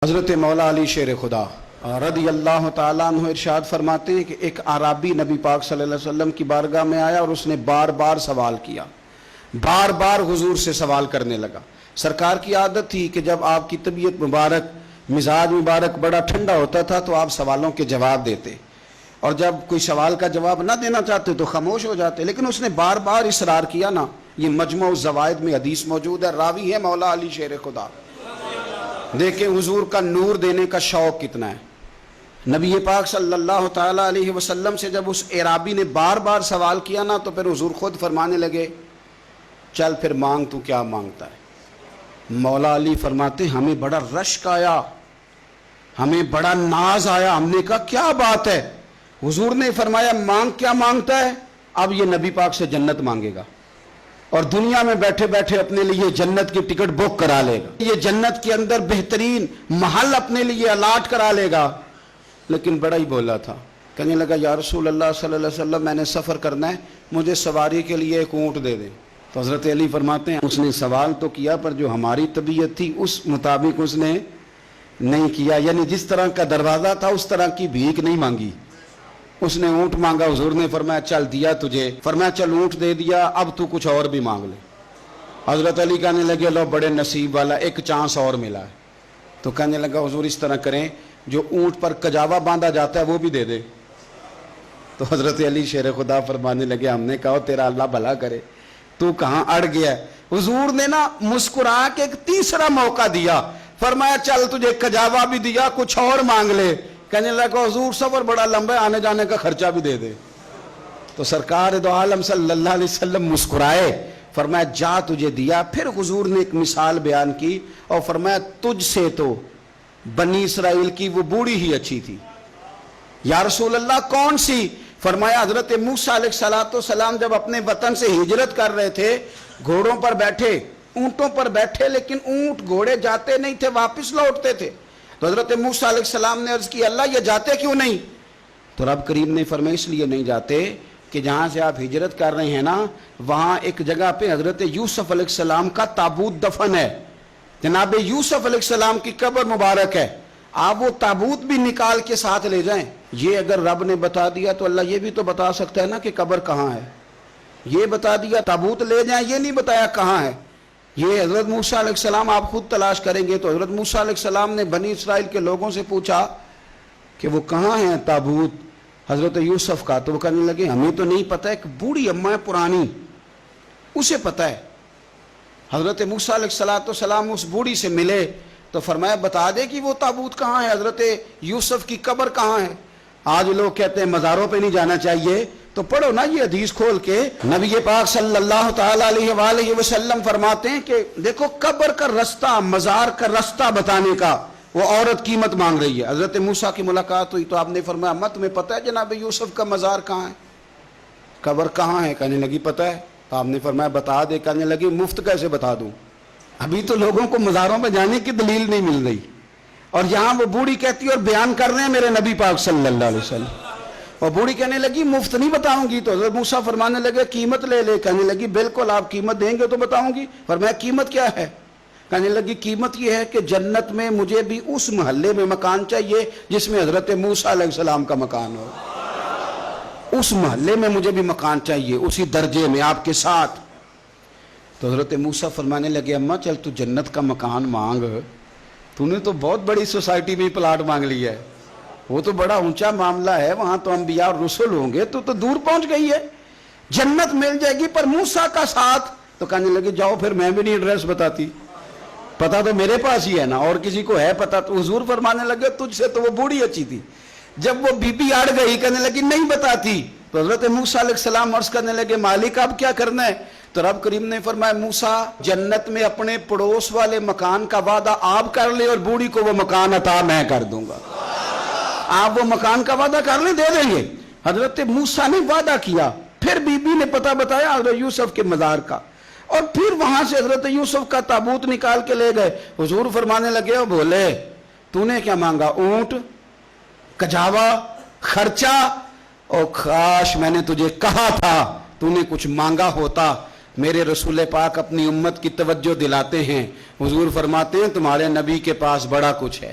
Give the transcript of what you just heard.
حضرت مولا علی شیر خدا رضی اللہ تعالیٰ عنہ ارشاد فرماتے ہیں کہ ایک عرابی نبی پاک صلی اللہ علیہ وسلم کی بارگاہ میں آیا اور اس نے بار بار سوال کیا، بار بار حضور سے سوال کرنے لگا۔ سرکار کی عادت تھی کہ جب آپ کی طبیعت مبارک، مزاج مبارک بڑا ٹھنڈا ہوتا تھا تو آپ سوالوں کے جواب دیتے، اور جب کوئی سوال کا جواب نہ دینا چاہتے تو خاموش ہو جاتے، لیکن اس نے بار بار اصرار کیا نا۔ یہ مجموع الزوائد میں حدیث موجود ہے، راوی ہے مولا علی شیر خدا۔ دیکھیں حضور کا نور دینے کا شوق کتنا ہے۔ نبی پاک صلی اللہ تعالیٰ علیہ وسلم سے جب اس اعرابی نے بار بار سوال کیا نا تو پھر حضور خود فرمانے لگے، چل پھر مانگ، تو کیا مانگتا ہے؟ مولا علی فرماتے ہمیں بڑا رشک آیا، ہمیں بڑا ناز آیا، ہم نے کہا کیا بات ہے؟ حضور نے فرمایا مانگ، کیا مانگتا ہے؟ اب یہ نبی پاک سے جنت مانگے گا اور دنیا میں بیٹھے بیٹھے اپنے لیے جنت کی ٹکٹ بک کرا لے گا، یہ جنت کے اندر بہترین محل اپنے لیے الاٹ کرا لے گا۔ لیکن بڑا ہی بولا تھا، کہنے لگا یا رسول اللہ صلی اللہ علیہ وسلم میں نے سفر کرنا ہے، مجھے سواری کے لیے ایک اونٹ دے دیں۔ تو حضرت علی فرماتے ہیں اس نے سوال تو کیا پر جو ہماری طبیعت تھی اس مطابق اس نے نہیں کیا، یعنی جس طرح کا دروازہ تھا اس طرح کی بھیک نہیں مانگی۔ اس نے اونٹ مانگا، حضور نے فرمایا چل دیا تجھے، فرمایا چل اونٹ دے دیا، اب تو کچھ اور بھی مانگ لے۔ حضرت علی کہنے لگے لو بڑے نصیب والا، ایک چانس اور ملا ہے۔ تو کہنے لگا حضور اس طرح کریں، جو اونٹ پر کجاوا باندھا جاتا ہے وہ بھی دے دے۔ تو حضرت علی شیر خدا فرمانے لگے ہم نے کہا تیرا اللہ بھلا کرے، تو کہاں اڑ گیا ہے؟ حضور نے نا مسکرا کے ایک تیسرا موقع دیا، فرمایا چل تجھے کجاوا بھی دیا، کچھ اور مانگ لے۔ کہنے لگا حضور سفر بڑا لمبا ہے، آنے جانے کا خرچہ بھی دے دے۔ تو سرکار دو عالم صلی اللہ علیہ وسلم مسکرائے، فرمایا جا تجھے دیا۔ پھر حضور نے ایک مثال بیان کی اور فرمایا تجھ سے تو بنی اسرائیل کی وہ بوڑھی ہی اچھی تھی۔ یا رسول اللہ کون سی؟ فرمایا حضرت موسیٰ علیہ السلام جب اپنے وطن سے ہجرت کر رہے تھے، گھوڑوں پر بیٹھے، اونٹوں پر بیٹھے، لیکن اونٹ گھوڑے جاتے نہیں تھے، واپس لوٹتے تھے۔ تو حضرت موسیٰ علیہ السلام نے عرض کی اللہ یہ جاتے کیوں نہیں؟ تو رب کریم نے فرمایا اس لیے نہیں جاتے کہ جہاں سے آپ ہجرت کر رہے ہیں نا وہاں ایک جگہ پہ حضرت یوسف علیہ السلام کا تابوت دفن ہے، جناب یوسف علیہ السلام کی قبر مبارک ہے، آپ وہ تابوت بھی نکال کے ساتھ لے جائیں۔ یہ اگر رب نے بتا دیا تو اللہ یہ بھی تو بتا سکتا ہے نا کہ قبر کہاں ہے۔ یہ بتا دیا تابوت لے جائیں، یہ نہیں بتایا کہاں ہے۔ یہ حضرت موسیٰ علیہ السلام آپ خود تلاش کریں گے تو حضرت موسیٰ علیہ السلام نے بنی اسرائیل کے لوگوں سے پوچھا کہ وہ کہاں ہیں تابوت حضرت یوسف کا، تو وہ کہنے لگے ہمیں تو نہیں پتہ، ایک بوڑھی اماں ہے پرانی اسے پتہ ہے۔ حضرت موسیٰ علیہ السلام اس بوڑھی سے ملے تو فرمایا بتا دے کہ وہ تابوت کہاں ہے، حضرت یوسف کی قبر کہاں ہے۔ آج لوگ کہتے ہیں مزاروں پہ نہیں جانا چاہیے، تو پڑھو نا یہ حدیث کھول کے۔ نبی پاک صلی اللہ تعالیٰ علیہ وآلہ وسلم فرماتے ہیں کہ دیکھو قبر کا رستہ، مزار کا رستہ بتانے کا وہ عورت قیمت مانگ رہی ہے۔ حضرت موسیٰ کی ملاقات ہوئی تو آپ نے فرمایا اماں تمہیں پتہ ہے جناب یوسف کا مزار کہاں ہے، قبر کہاں ہے؟ کہنے لگی پتہ ہے۔ تو آپ نے فرمایا بتا دے۔ کہنے لگی مفت کیسے بتا دوں، ابھی تو لوگوں کو مزاروں پہ جانے کی دلیل نہیں مل رہی، اور یہاں وہ بوڑھی کہتی ہے اور بیان کر رہے ہیں میرے نبی پاک صلی اللہ علیہ وسلم، اور بوڑھی کہنے لگی مفت نہیں بتاؤں گی۔ تو حضرت موسیٰ فرمانے لگے قیمت لے لے۔ کہنے لگی بالکل آپ قیمت دیں گے تو بتاؤں گی۔ فرمایا قیمت کیا ہے؟ کہنے لگی قیمت یہ ہے کہ جنت میں مجھے بھی اس محلے میں مکان چاہیے جس میں حضرت موسیٰ علیہ السلام کا مکان ہو، اس محلے میں مجھے بھی مکان چاہیے، اسی درجے میں آپ کے ساتھ۔ تو حضرت موسیٰ فرمانے لگے اماں چل تو جنت کا مکان مانگ، تو نے تو بہت بڑی سوسائٹی میں پلاٹ مانگ لیا ہے، وہ تو بڑا اونچا معاملہ ہے، وہاں تو انبیاء اور رسول ہوں گے، تو دور پہنچ گئی ہے، جنت مل جائے گی پر موسیٰ کا ساتھ۔ تو کہنے لگے جاؤ پھر میں بھی نہیں ایڈریس بتاتی، پتہ تو میرے پاس ہی ہے نا، اور کسی کو ہے پتہ؟ تو حضور فرمانے لگے تجھ سے تو وہ بوڑھی اچھی تھی۔ جب وہ بی بی اڑ گئی کہنے لگی نہیں بتاتی، تو حضرت موسیٰ علیہ السلام عرض کرنے لگے مالک اب کیا کرنا ہے؟ تو رب کریم نے فرمایا موسیٰ جنت میں اپنے پڑوس والے مکان کا وعدہ آپ کر لے اور بوڑھی کو وہ مکان عطا میں کر دوں گا، آپ وہ مکان کا وعدہ کر لیں دے دیں گے۔ حضرت موسیٰ نے وعدہ کیا، پھر بی بی نے پتہ بتایا حضرت یوسف کے مزار کا، اور پھر وہاں سے حضرت یوسف کا تابوت نکال کے لے گئے۔ حضور فرمانے لگے اور بولے تو نے کیا مانگا؟ اونٹ، کجاوا، خرچہ، اور کاش میں نے تجھے کہا تھا تو نے کچھ مانگا ہوتا۔ میرے رسول پاک اپنی امت کی توجہ دلاتے ہیں، حضور فرماتے ہیں تمہارے نبی کے پاس بڑا کچھ ہے،